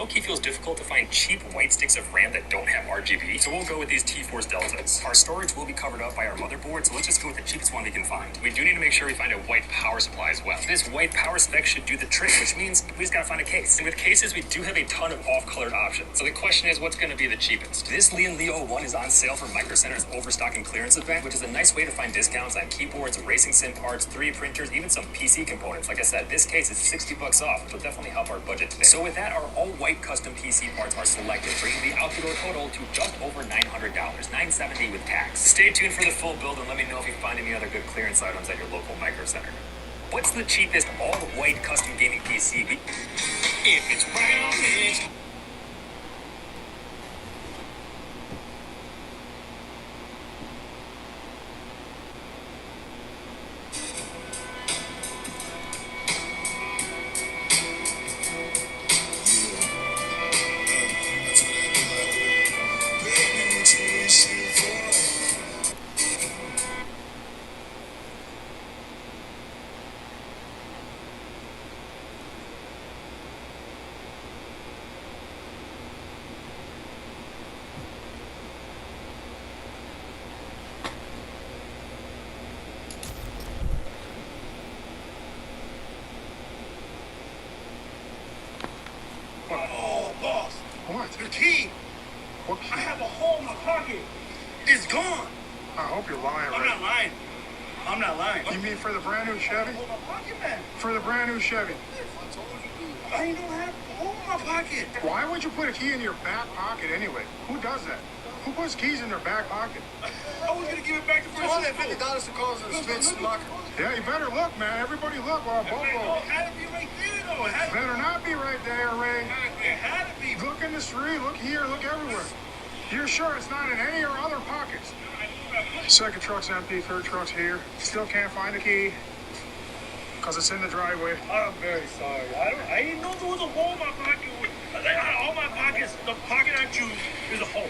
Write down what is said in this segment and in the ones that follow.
low-key feels difficult to find cheap white sticks of RAM that don't have RGB, so we'll go with these T-Force Deltas. Our storage will be covered up by our motherboard, so let's just go with the cheapest one we can find. We do need to make sure we find a white power supply as well. This white power spec should do the trick, which means we just gotta find a case. And with cases, we do have a ton of off-colored options. So the question is, what's gonna be the cheapest? This Leo 01 is on sale for Micro Center's overstock and clearance event, which is a nice way to find discounts on keyboards, racing sim parts, 3D printers, even some PC components. Like I said, this case is $60 off, which will definitely help our budget today. So with that, our all-white custom PC parts are selected, bringing the out-the-door total to just over $900, $970 with tax. Stay tuned for the full build and let me know if you find any other good clearance items at your local Micro Center. What's the cheapest all-white custom gaming PC? If it's brown, it's... Oh, boss. What? The key. What key? I have a hole in my pocket. It's gone. I hope you're lying, I'm Ray. not lying. I'm not lying. You mean for the brand new Chevy? Hole in my pocket, man. For the brand new Chevy. I ain't don't have a hole in my pocket. Why would you put a key in your back pocket anyway? Who does that? Who puts keys in their back pocket? I was gonna give it back to Francisco. $50 to call us Smith's locker. Yeah, you better look, man. Everybody look while both It of had to be right there, though. It had to Better not be right there, Ray. It had to be. Look in the street, look here, look everywhere. You're sure it's not in any of our other pockets? Second truck's empty, third truck's here. Still can't find the key because it's in the driveway. I'm very sorry. I didn't know there was a hole in my pocket. All my pockets, the pocket I choose is a hole.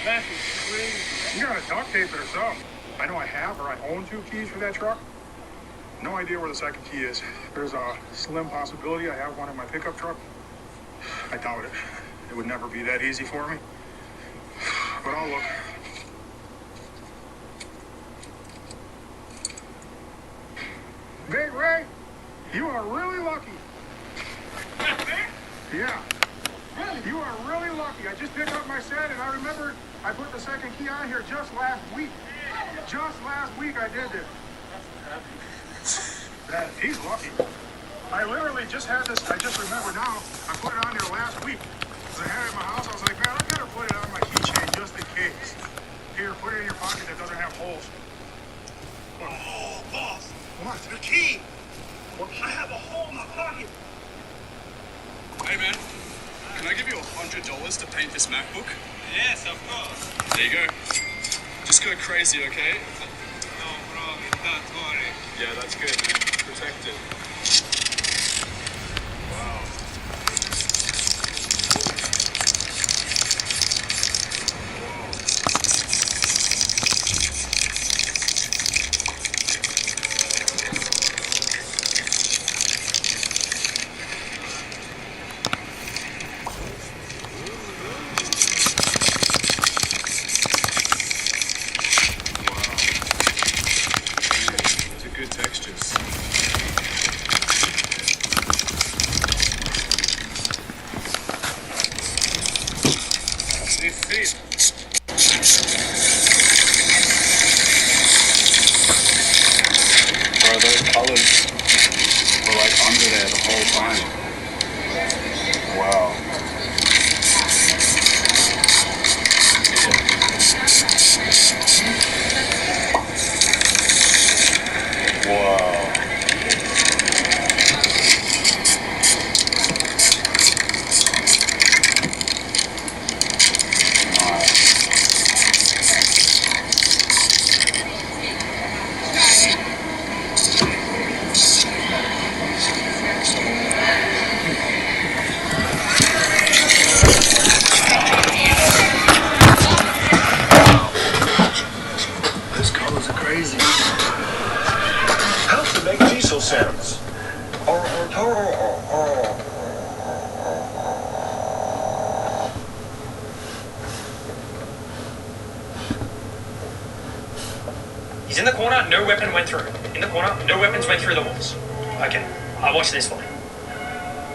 That is crazy. You gotta duct tape it or something. I know I have or I own 2 keys for that truck. No idea where the second key is. There's a slim possibility I have one in my pickup truck. I doubt it. It would never be that easy for me. But I'll look. Big Ray, you are really lucky. Yeah. Really? You are really lucky. I just picked up my set and I remembered I put the second key on here just last week. Just last week I did this. He's lucky. I literally just had this, I just remember now, I put it on there last week. Because I had it in my house, I was like, man, I gotta put it on my keychain just in case. Here, put it in your pocket that doesn't have holes. Oh, boss. What? The key. What? I have a hole in my pocket. Hey man, can I give you $100 to paint this MacBook? Yes, of course. There you go. Just go crazy, okay? No problem. Don't worry. Yeah, that's good, man. Protect it. Wow. Those are good textures. This is. Bro, those colors were like under there the whole time. Wow. Wow. Nice. He's in the corner, no weapon went through. In the corner, no weapons went through the walls. Okay, I'll watch this for me.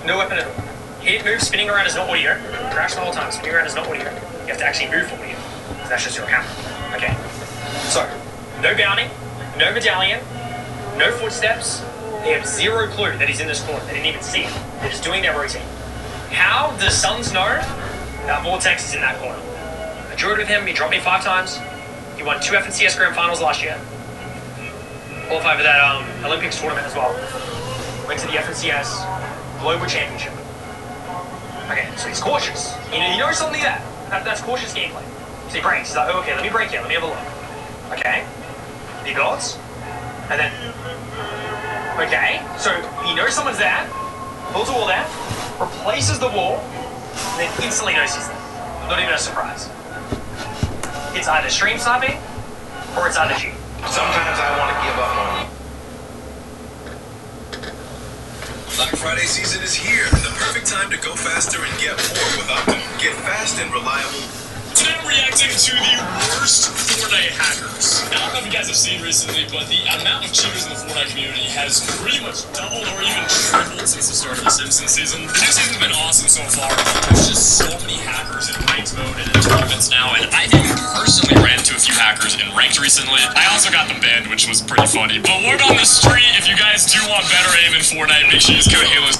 No weapon at all. Hit move, spinning around is not audio. Crash the whole time, spinning around is not audio. You have to actually move for audio. Because that's just your camera. Okay. So, no bounty, no medallion, no footsteps. They have zero clue that he's in this corner. They didn't even see him. They're just doing their routine. How do the Suns know that Vortex is in that corner? I drew it with him, he dropped me 5 times. He won 2 FNCS Grand Finals last year. Qualified for that Olympics tournament as well. Went to the FNCS Global Championship. Okay, so he's cautious. He knows something like that. That's cautious gameplay. So he breaks. He's like, oh, okay, let me break here. Let me have a look. Okay. He builds. And then... Okay, so he knows someone's there. Builds a wall there. Replaces the wall. And then instantly knows he's there. Not even a surprise. It's either stream sniping or it's either G. Sometimes I want to give up on you. Black Friday season is here. The perfect time to go faster and get more with Optimum. Get fast and reliable. Today I'm reacting to the worst Fortnite hackers. Now, I don't know if you guys have seen recently, but the amount of cheaters in the Fortnite community has pretty much doubled or even tripled since the start of the Simpsons season. The new season's been awesome so far. There's just so many hackers in ranked mode and in tournaments now, and I think personally ran into a few hackers in ranked recently. I also got them banned, which was pretty funny. But word on the street, if you guys do want better aim in Fortnite, make sure you use code Halo.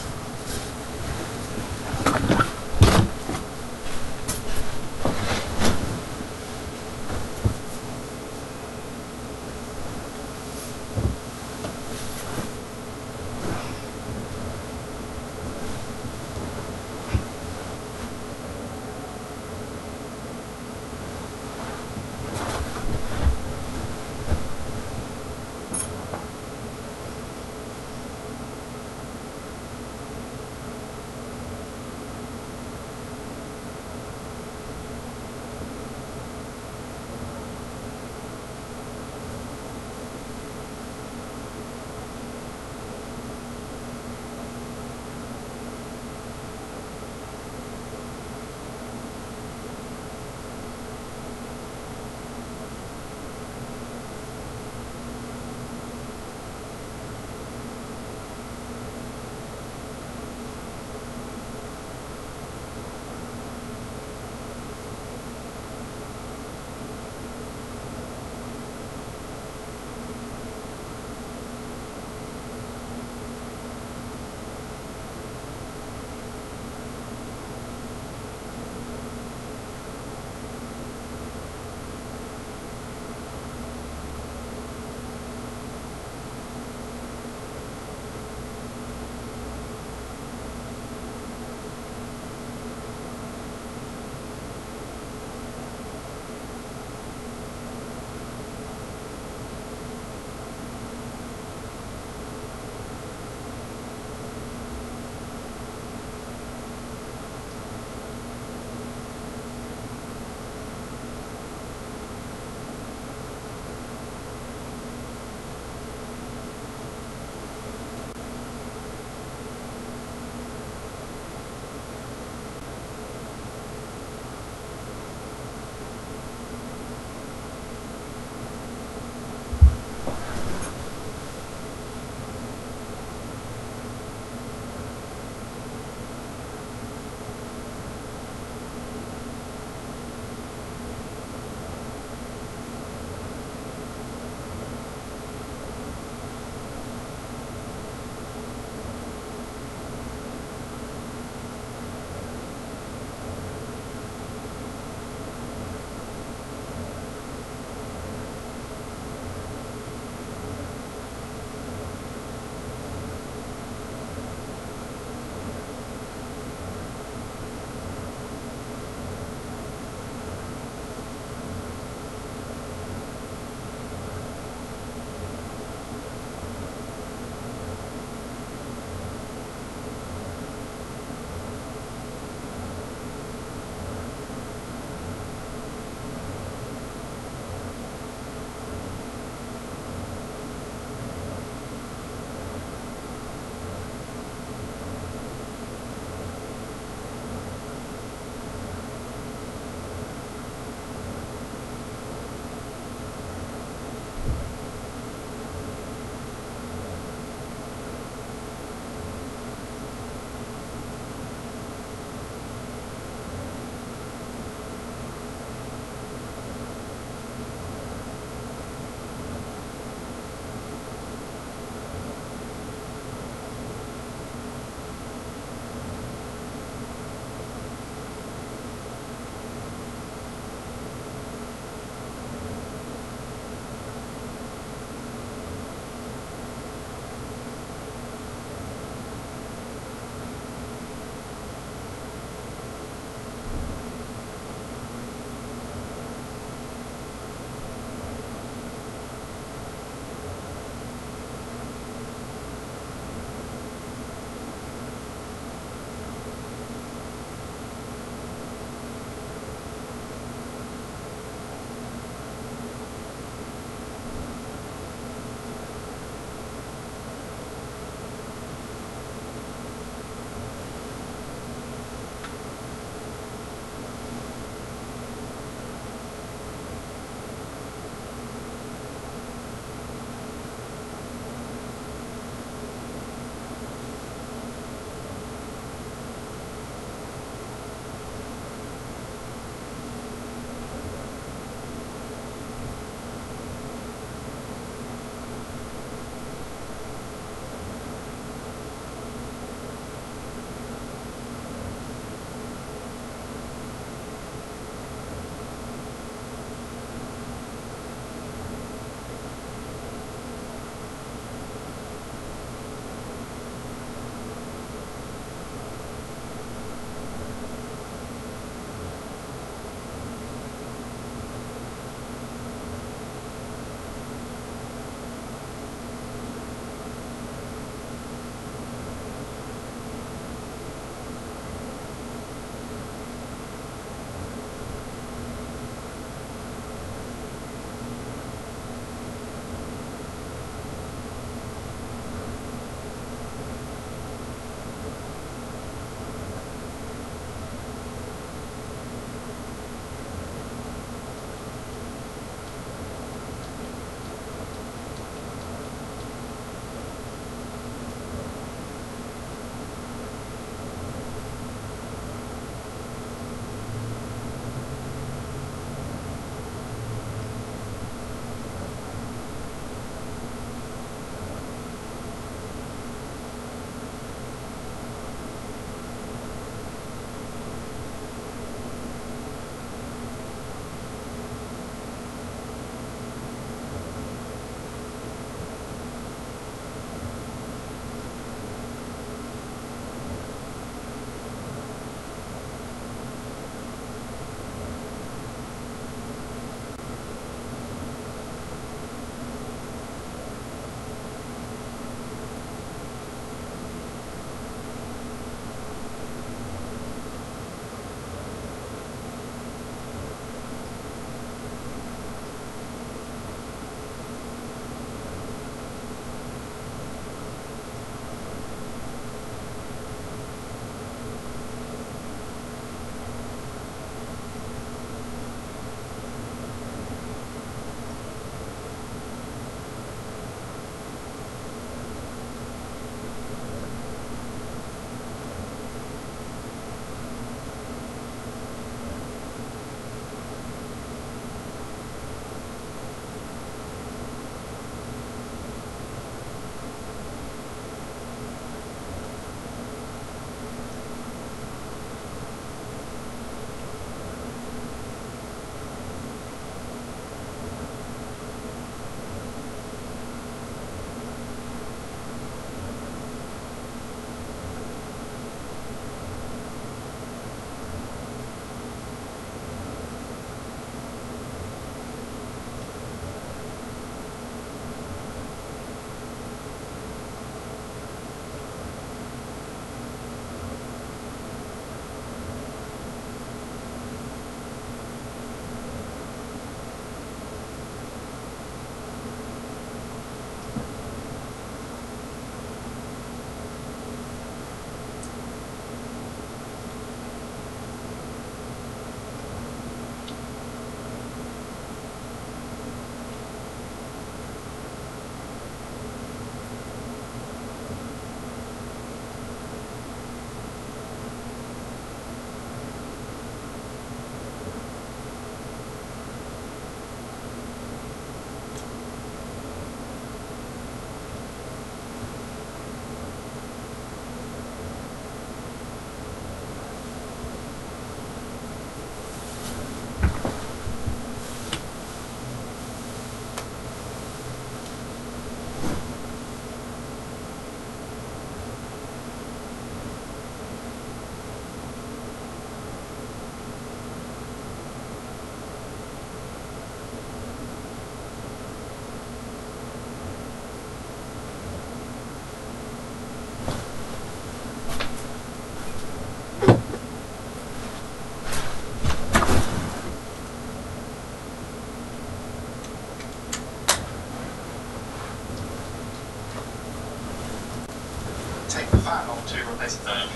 Next time.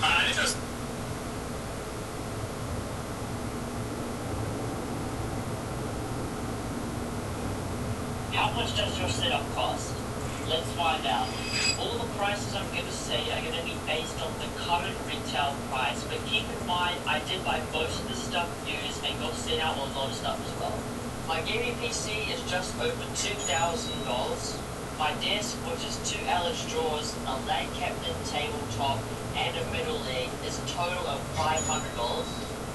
I just. How much does your setup cost? Let's find out. All the prices I'm going to say are going to be based on the current retail price, but keep in mind I did buy most of the stuff used and got sent out a lot of stuff as well. My gaming PC is just over $2,000. My desk, which is 2 LH drawers, a lag captain tabletop, and a middle leg, is a total of $500.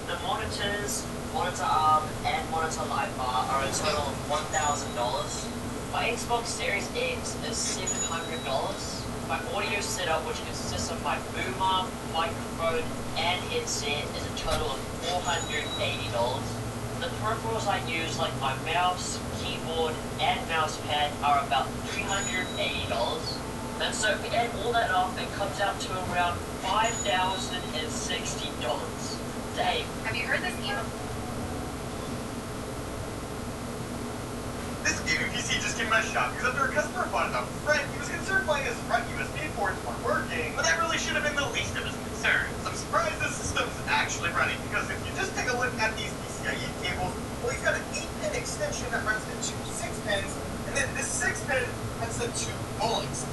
The monitors, monitor arm, and monitor light bar are a total of $1,000. My Xbox Series X is $700. My audio setup, which consists of my boom arm, microphone, and headset, is a total of $480. The peripherals I use, like my mouse, keyboard, and mouse pad, are about $380. And so if we add all that up, it comes out to around $5,060. Dave, have you heard this email? This gaming PC just came out of shop because after a customer bought it off a friend, he was concerned why his front USB ports weren't working, but that really should have been the least of his concerns. I'm surprised this system's actually running, because if you just take a look at these PCIe cables, well, he's got an 8-pin extension that runs into 6 pins, and then this 6-pin has the 2 bullets,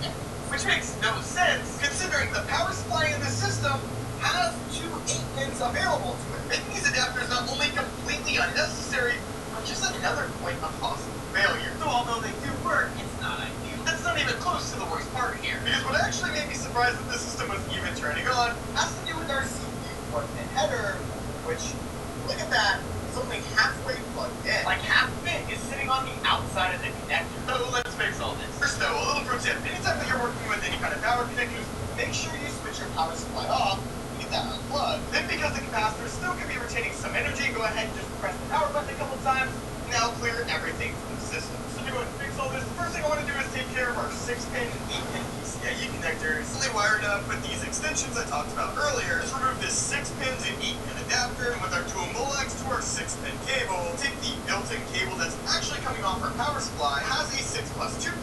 which makes no sense considering the power supply in this system has 2 8-pins available to it, making these adapters not only completely unnecessary, but just another point of possible failure. So although they do work, it's not ideal. That's not even close to the worst part here, because what actually made me surprised that this system was even turning on has to do with our CPU port and header, which, look at that, is only halfway plugged in. Like half of it is sitting on the outside of the connector. So let's fix all this. First though, a little pro tip. Anytime that you're working with any kind of power connectors, make sure you switch your power supply off and get that unplugged. Then because the capacitor still can be retaining some energy, go ahead and just press the power button a couple times. Now clear everything from the system. So to go and fix all this, the first thing I want to do is take care of our 6-pin, 8-pin PCIe connectors. Fully wired up with these extensions I talked about earlier. Just remove this 6-pins and 8-pin adapter, and with our dual molex to our 6-pin cable, take the built-in cable that's actually coming off our power supply. It has a 6+2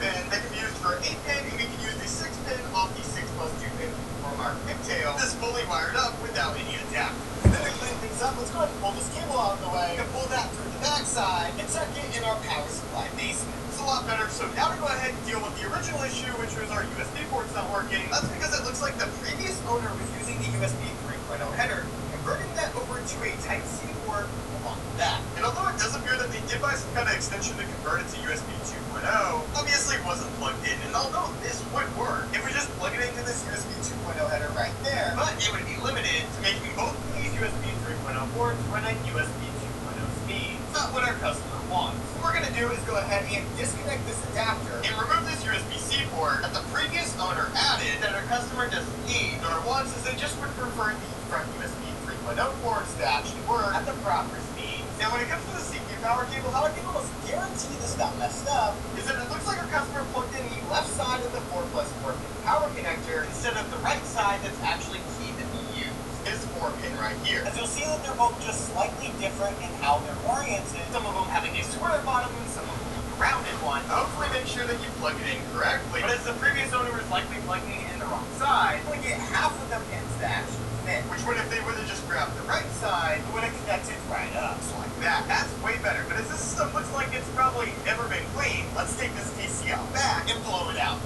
pin that can be used for 8-pin, and we can use the 6-pin off the 6+2 pin from our pigtail. This is fully wired up without any adapter. Then to clean things up, let's go ahead and pull this cable out of the way and pull that through the backside and tuck it in our power supply basement. It's a lot better. So now to go ahead and deal with the original issue, which was our USB ports not working. That's because it looks like the previous owner was using the USB 3.0 header, converting that over to a Type-C port along with that. And although it does appear that they did buy some kind of extension to convert it to USB 2.0, obviously it wasn't plugged in. And although this would work if we just plug it into this USB 2.0 header right there, but it would be limited to making both of these USB 3.0 ports run at USB 2.0 speed. Not what our customer wants. What we're going to do is go ahead and disconnect this adapter and remove this USB-C port that the previous owner added that our customer doesn't need nor wants, as they just would prefer the front USB 3.0 ports to actually work at the proper speed. Now when it comes to the CPU power cable, how I can almost guarantee this got messed up is that it looks like our customer plugged in the left side of the 4+4 pin power connector instead of the right side that's actually key to be used. This 4-pin right here. As you'll see that they're both just slightly different in how they're oriented. Some of them having a square bottom and some of them a rounded one. Hopefully make sure that you plug it in correctly. But as the previous owner was likely plugging it in the wrong side, you only get half of the pins to actually fit. Which would, if they would have just grabbed the right side, it would have connected right up. So like that. That's way better. But as this system looks like it's probably never been cleaned, let's take this PC out back and blow it out.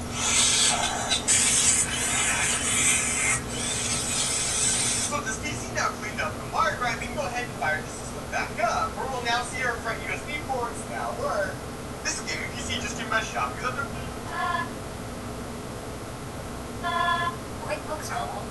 So with this PC now cleaned up and wired right, we can go ahead and fire the system back up, where we'll now see our front USB ports now work. This gaming PC just came out of shop because other White books are all.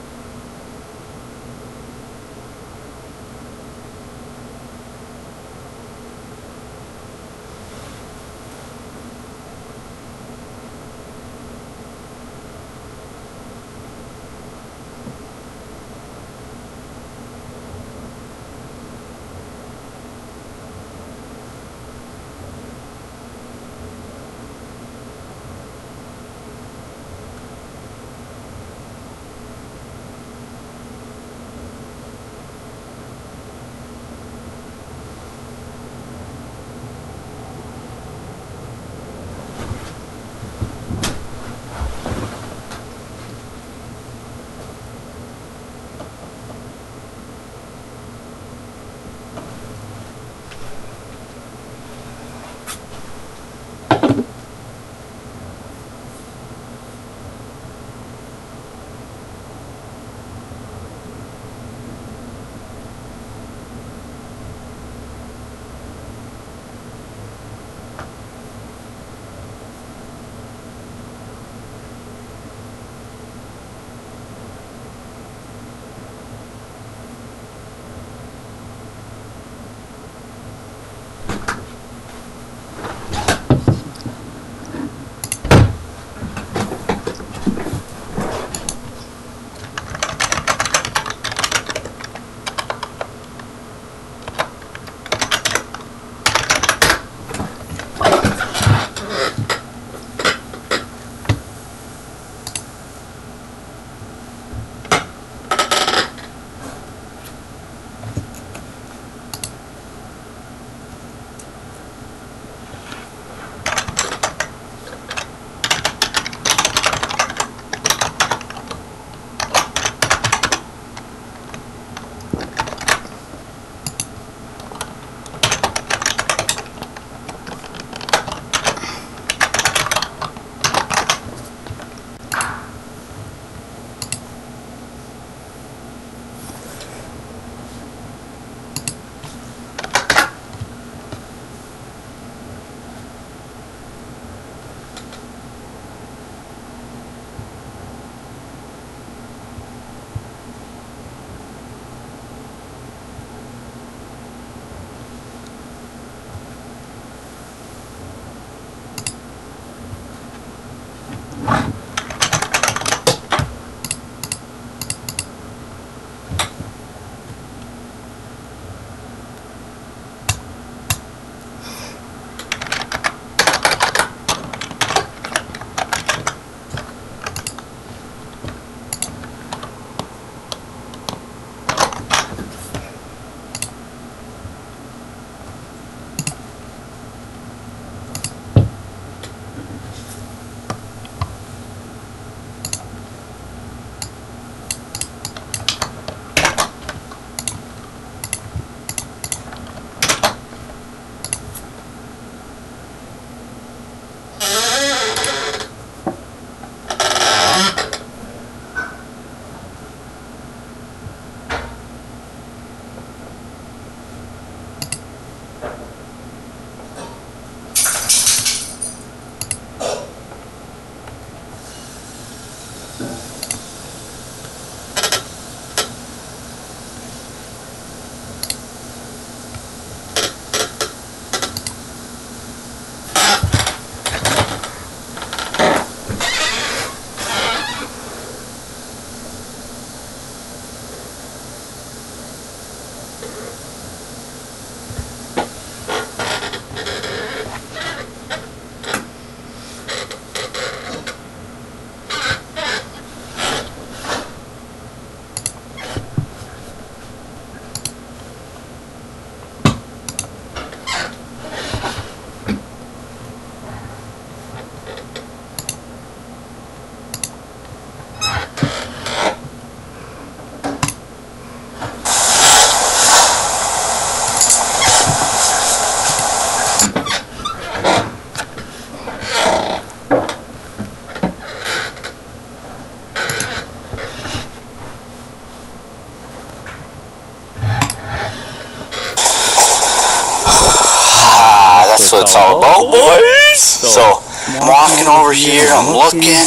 that's what it's all about, boys. So I'm walking over here, I'm looking,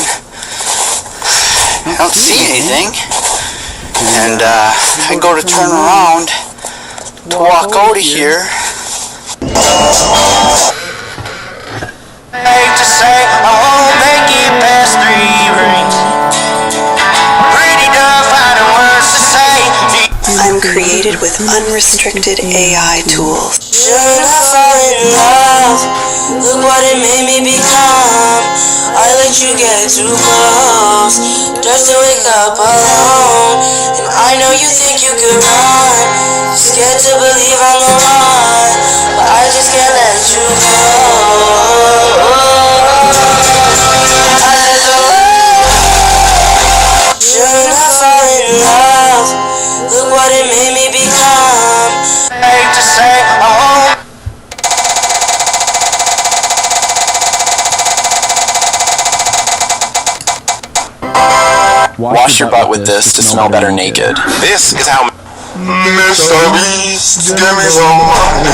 I don't see anything, and I go to turn around to walk out of here. I hate to say I won't make it past 3 rings. Pretty done finding words to say. I'm created with unrestricted AI tools. Should I fall in love? Look what it made me become. I let you get too close, just to wake up alone. And I know you think you could run, scared to believe I'm the one, but I just can't let you go. I said so. Should I fall in love? Look what it made me become. I hate to say I won't. Wash your butt with this to smell better naked. This is how Mr. Beast, give me some money.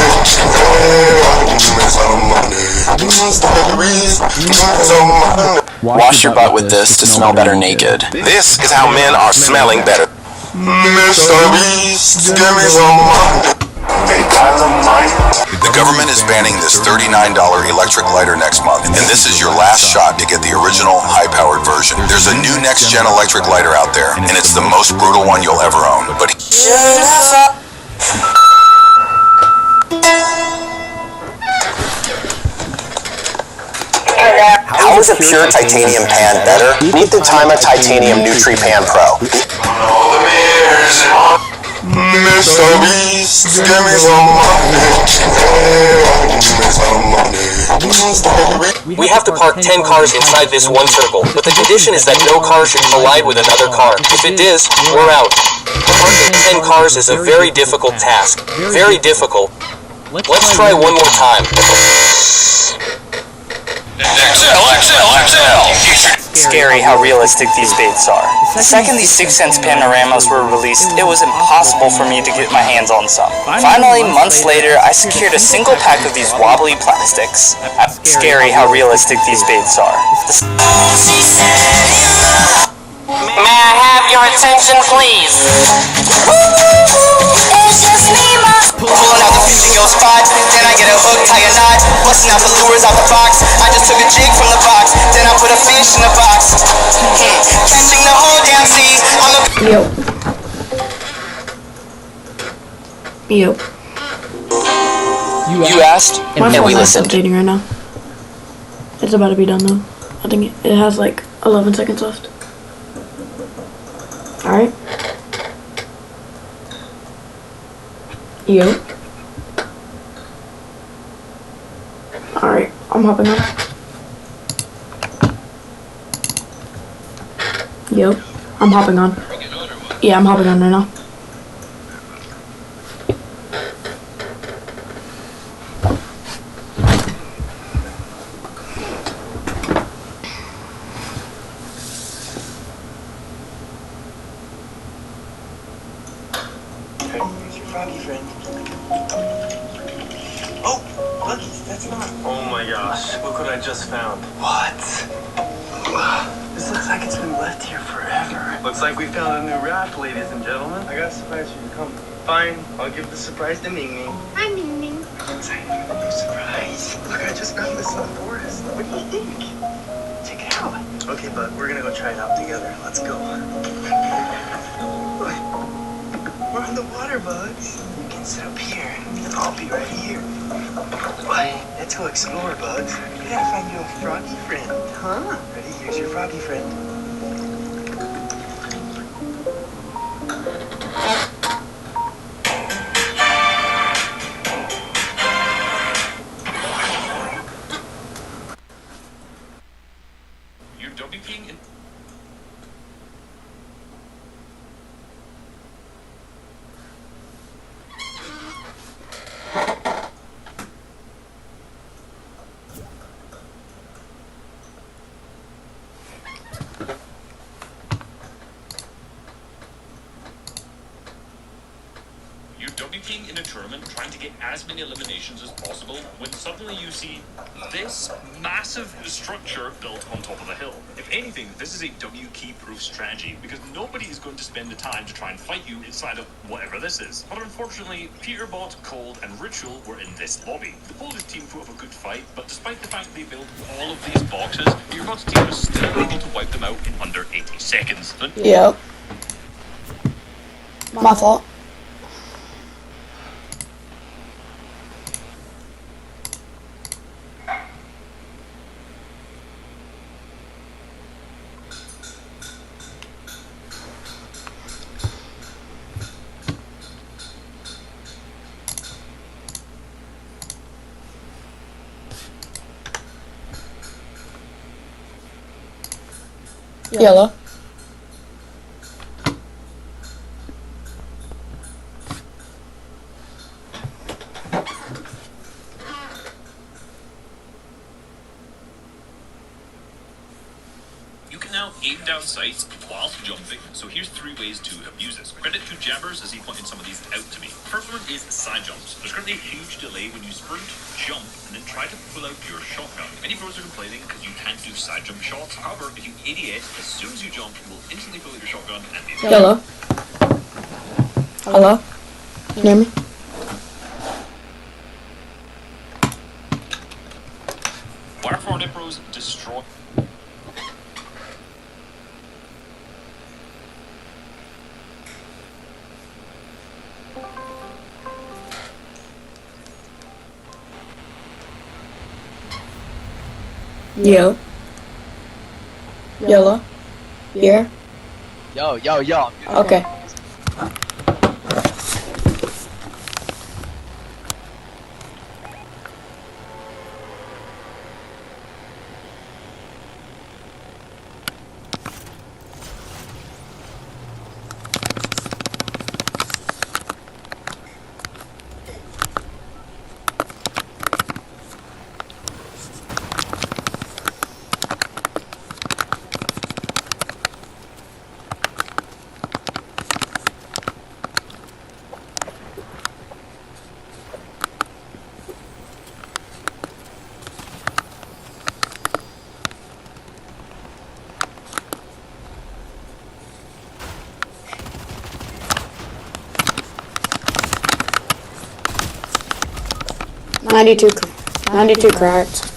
Give me some money. Mr. Beast, give me some money. Wash your butt with this to smell better naked. This is how men are smelling better. Mr. Beast, give me some money. The government is banning this $39 electric lighter next month, and this is your last shot to get the original high-powered version. There's a new next-gen electric lighter out there, and it's the most brutal one you'll ever own. But how is a pure titanium pan better? Meet the Time of Titanium Nutri Pan Pro. All the mirrors and Mr. Beast, give me some money. Give me some money. We have to park 10 cars inside this one circle, but the condition is that no car should collide with another car. If it is, we're out. Parking 10 cars is a very difficult task. Very difficult. Let's try one more time. Scary how realistic these baits are. The second these 6 cents panoramas were released, it was impossible for me to get my hands on some. Finally, months later, I secured a single pack of these wobbly plastics. Scary how realistic these baits are. May I have your attention, please? It's just me, Pulling out the fishing yo spot, then I get a hook, tie a knot, busting out the lures out the box. I just took a jig from the box, then I put a fish in the box. Catching the whole damn seas, I'm a... Yo. You asked, and we listened. Updating right now. It's about to be done though. I think it has like 11 seconds left. Alright. Yo. Alright, I'm hopping on. Yo. I'm hopping on. Yeah, I'm hopping on right now. Here's your froggy friend. Oh, Lucky's, that's not. Oh my gosh, look what I just found. What? This looks like it's been left here forever. Looks like we found a new raft, ladies and gentlemen. I got a surprise for you. Come. Fine, I'll give the surprise to Ming Ming. Hi, Ming Ming. I'm excited for the new surprise. Look, I just found this in the forest. What do you think? Check it out. Okay, but we're gonna go try it out together. Let's go. We're on the water, Bugs. You can sit up here, and I'll be right here. Let's go explore, Bugs. We gotta find you a froggy friend, huh? Ready? Here's your froggy friend. You don't be peeing in. rugby team in a tournament trying to get as many eliminations as possible when suddenly you see this massive structure built on top of a hill. If anything, this is a W key-proof strategy because nobody is going to spend the time to try and fight you inside of whatever this is. But unfortunately, Peterbot, Cold, and Ritual were in this lobby. The Polish team put up a good fight, but despite the fact they built all of these boxes, Peterbot's team was still able to wipe them out in under 80 seconds. Yep. My fault. Yellow. You can now aim down sights whilst jumping, so here's 3 ways to abuse this. Credit to Jabbers as he pointed some of these out to me. First one is side jumps. There's currently a huge delay when you sprint, jump, and then try to pull out your shotgun. Many pros are complaining because you can't do side jump shots. However, if you ADS, as soon as you jump, you will instantly pull out your shotgun and be Yellow. Hello? Can you hear me? Wire pros destroy. Yo. Yellow. Here. Yo. Okay. Ninety-two cracked.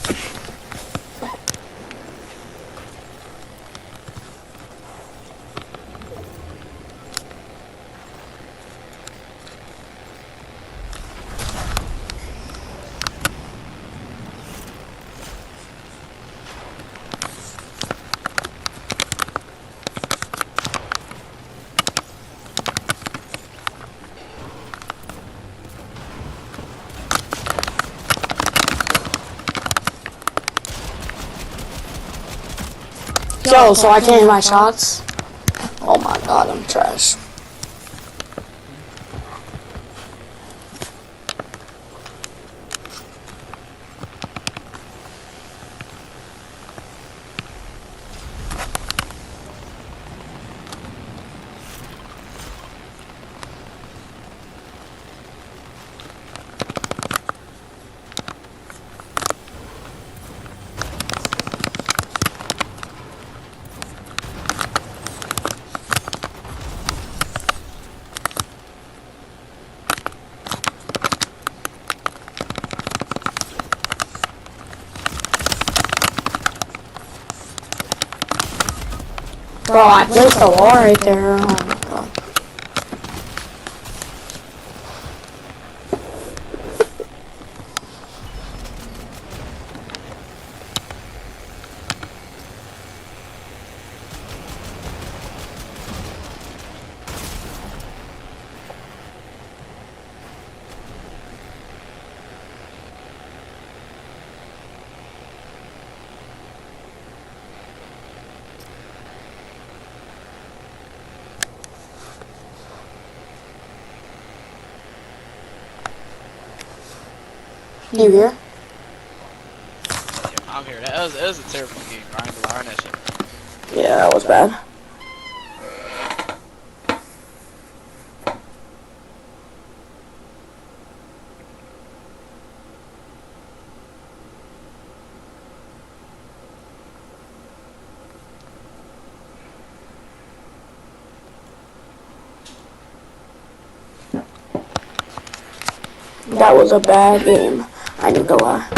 Yo, so I changed my shots. Oh my god, I'm trash. Bro, I placed the wall right there. Oh my god. You here? Yeah, I'm here. That was a terrible game, Ryan. Learn that shit. Yeah, that was bad. That was a bad game. I need to lie.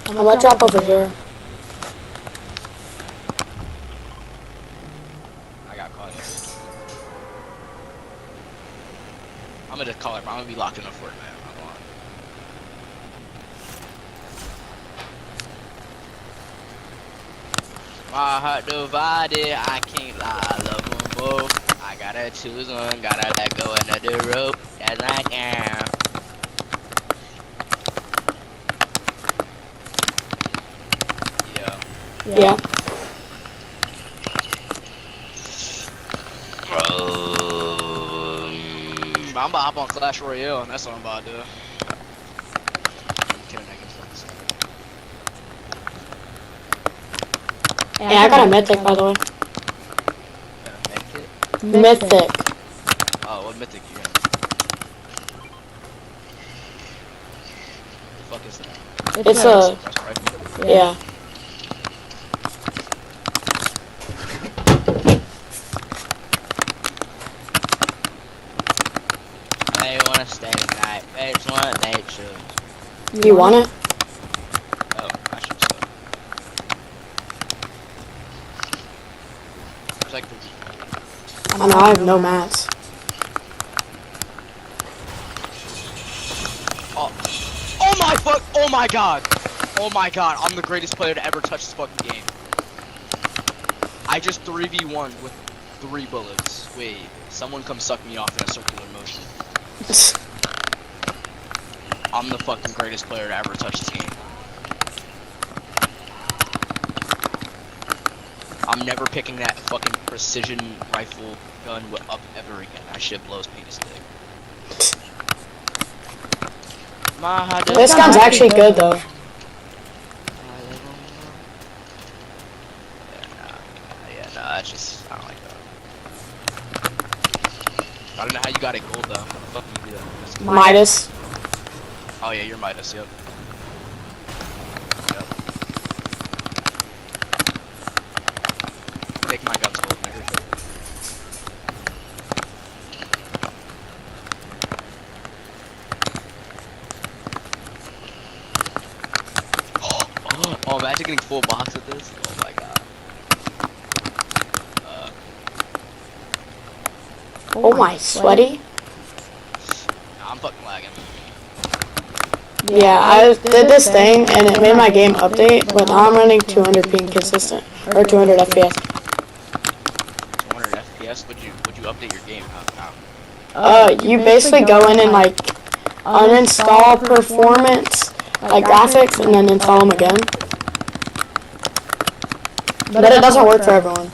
I'm gonna drop over here. I got caught. I'm gonna just call it. I'm gonna be locked in a fort, man. My heart divided, I can't lie, I love them both. I gotta choose one, gotta let go of the rope. That's like, yeah. Yeah. I'm about to hop on Clash Royale, and that's what I'm about to do. Yeah, I got a mythic, by the way. Mythic. Oh, what mythic you got? The fuck is that? It's a... Yeah. They wanna stay tonight. It's what they choose. You want it? Oh, I should so. It's like the... I know, I have no mats. Oh my fuck! Oh my god! Oh my god! I'm the greatest player to ever touch this fucking game. I just 3v1 with 3 bullets. Wait, someone come suck me off in a circular motion. I'm the fucking greatest player to ever touch this game. I'm never picking that fucking precision rifle gun up ever again. That shit blows penis dick. This gun's actually good though. Yeah, nah, that's just, I don't like that. I don't know how you got it gold though. How the fuck do you do that? Midas. Oh yeah, you're Midas, yep. Take my guns gold, nigga. Oh, imagine getting full box with this. Oh my god. Oh my, sweaty. Nah, I'm fucking lagging. Yeah, I did this thing and it made my game update, but now I'm running 200 ping consistent, or 200 FPS. 200 FPS? Would you update your game? How? You basically go in and like uninstall performance, like graphics, and then install them again. But it doesn't work for everyone.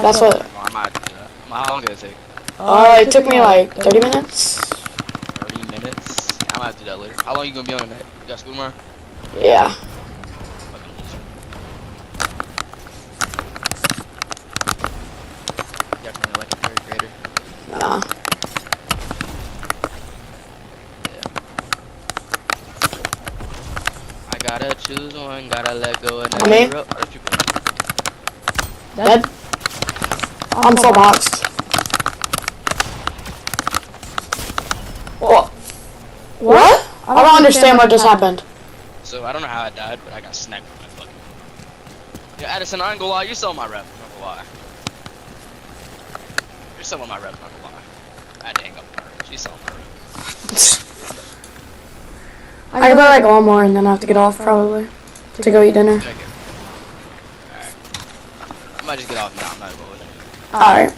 That's what. I might do that. How long did it take? It took me like 30 minutes. 30 minutes? I might have to do that later. How long you gonna be on tonight? You got school tomorrow? Yeah. Definitely like a third grader. Nah. I gotta choose one, gotta let go and Me? never up. Dead? I'm full boxed. What? I don't understand what just happened. So I don't know how I died, but I got sniped from my fucking. Yeah, Addison, I ain't gonna lie, you're selling my rep. I'm not gonna lie. You're selling my rep. I'm not gonna lie. I had to hang up on her. She's selling my rep. I can play like one more and then I have to get off probably to go eat dinner. Alright. I might just get off now. I'm not going with it. Alright.